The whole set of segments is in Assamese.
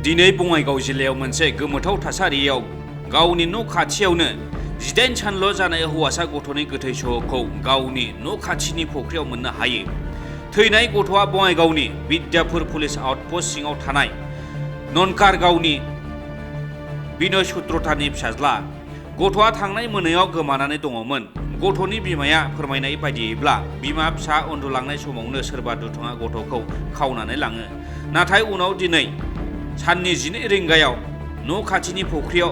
दिनै बङाइगाव जिल्लायाव मोनसे गोमोथाव थासारियाव गावनि न' खाथियावनो 18 सानल' जानाय हौवासा गथ'नि गोथै सहखौ गावनि न' खाथिनि फुख्रियाव मोननो हायो। थैनाय गथ'आ बङाइगावनि बिद्यापुर पुलिस आउटपस्ट सिङाव थानाय ननकार गावनि बिनय सुत्रतानि फिसाज्ला। गथ'आ थांनाय मोनायाव गोमानानै दङमोन। गथ'नि बिमाया फोरमायनाय बायदियैब्ला बिमा फिसा उन्दुलांनाय समावनो सोरबा दुथाङा गथ'खौ खावनानै लाङो। नाथाय उनाव दिनै साननि 12 रिंगायाव न' खाथिनि फुख्रियाव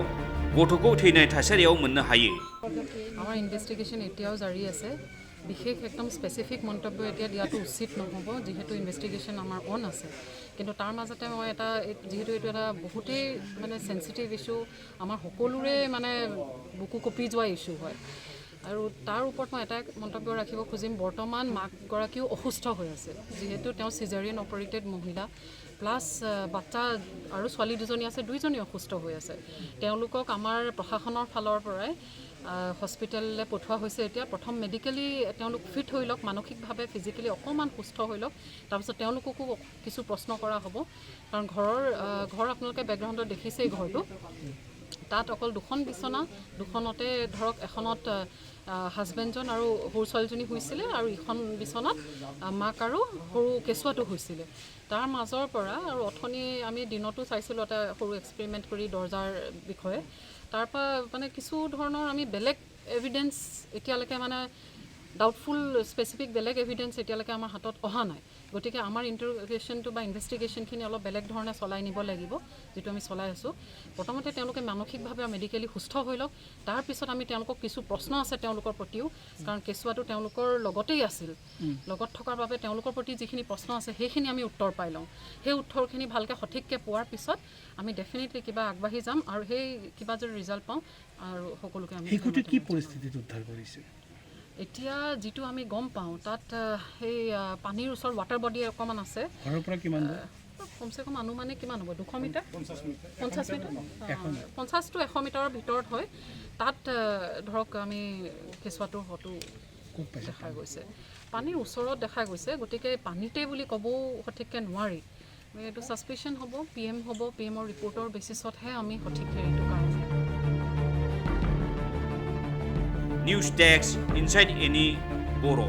गथ'खौ थैनाय थासारियाव मोननो हायो। আমাৰ ইনভেষ্টিগেশ্যন এতিয়াও জাৰি আছে। বিশেষ একদম স্পেচিফিক মন্তব্য এতিয়া দিয়াটো উচিত নহ'ব, যিহেতু ইনভেষ্টিগেশ্যন আমাৰ অন আছে। কিন্তু তাৰ মাজতে মই এটা যিহেতু এইটো এটা বহুতেই মানে চেঞ্চিটিভ ইছ্যু, আমাৰ সকলোৰে মানে বুকু কঁপি যোৱা ইছ্যু হয়। আৰু তাৰ ওপৰত মই এটা মন্তব্য ৰাখিব খুজিম, বৰ্তমান মাকগৰাকীও অসুস্থ হৈ আছে, যিহেতু তেওঁ চিজাৰিয়ান অপাৰেটেড মহিলা, প্লাছ বাচ্চা আৰু ছোৱালী দুজনী আছে, দুইজনী অসুস্থ হৈ আছে। তেওঁলোকক আমাৰ প্ৰশাসনৰ ফালৰ পৰাই হস্পিটেললৈ পঠোৱা হৈছে। এতিয়া প্ৰথম মেডিকেলি তেওঁলোক ফিট হৈ লওক, মানসিকভাৱে ফিজিকেলি অকণমান সুস্থ হৈ লওক, তাৰপিছত তেওঁলোককো কিছু প্ৰশ্ন কৰা হ'ব। কাৰণ ঘৰ আপোনালোকে বেকগ্ৰাউণ্ডত দেখিছেই ঘৰটো, তাত অকল 2খন বিচনা, 2খনতে ধৰক এখনত হাজবেণ্ডজন আৰু সৰু ছোৱালীজনী শুইছিলে, আৰু ইখন বিচনাত মাক আৰু সৰু কেঁচুৱাটো শুইছিলে। তাৰ মাজৰ পৰা আৰু অথনি আমি দিনতো চাইছিলোঁ এটা সৰু এক্সপেৰিমেণ্ট কৰি দৰ্জাৰ বিষয়ে, তাৰপৰা মানে কিছু ধৰণৰ আমি বেলেগ এভিডেঞ্চ এতিয়ালৈকে মানে ডাউটফুল স্পেচিফিক বেলেগ এভিডেঞ্চ এতিয়ালৈকে আমাৰ হাতত অহা নাই। গতিকে আমাৰ ইণ্টাৰগ্ৰেশ্যনটো বা ইনভেষ্টিগেশ্যনখিনি অলপ বেলেগ ধৰণে চলাই নিব লাগিব, যিটো আমি চলাই আছোঁ। প্ৰথমতে তেওঁলোকে মানসিকভাৱে মেডিকেলি সুস্থ হৈ লওক, তাৰপিছত আমি তেওঁলোকক কিছু প্ৰশ্ন আছে তেওঁলোকৰ প্ৰতিও, কাৰণ কেঁচুৱাটো তেওঁলোকৰ লগতেই আছিল, লগত থকাৰ বাবে তেওঁলোকৰ প্ৰতি যিখিনি প্ৰশ্ন আছে সেইখিনি আমি উত্তৰ পাই লওঁ। সেই উত্তৰখিনি ভালকৈ সঠিককৈ পোৱাৰ পিছত আমি ডেফিনেটলি কিবা আগবাঢ়ি যাম, আৰু সেই কিবা যদি ৰিজাল্ট পাওঁ আৰু সকলোকে আমি কি পৰিস্থিতিত উদ্ধাৰ কৰিছে এতিয়া যিটো আমি গম পাওঁ, তাত সেই পানীৰ ওচৰত ৱাটাৰ বডি অকণমান আছে। ঘৰৰ পৰা কিমান কমচে কম অনুমানে কিমান হ'ব, 200 মিটাৰ 50 মিটাৰ 50 to 100 মিটাৰৰ ভিতৰত হয়। তাত ধৰক আমি কেঁচুৱাটোৰ হয়তো দেখা গৈছে, পানীৰ ওচৰত দেখা গৈছে। গতিকে পানীতে বুলি ক'বও সঠিককৈ নোৱাৰি, এইটো ছাছপিশ্যন হ'ব, PM হ'ব, PMৰ ৰিপৰ্টৰ বেচিছতহে আমি সঠিক এইটো কাৰণ। News Desk Inside Any Bodo.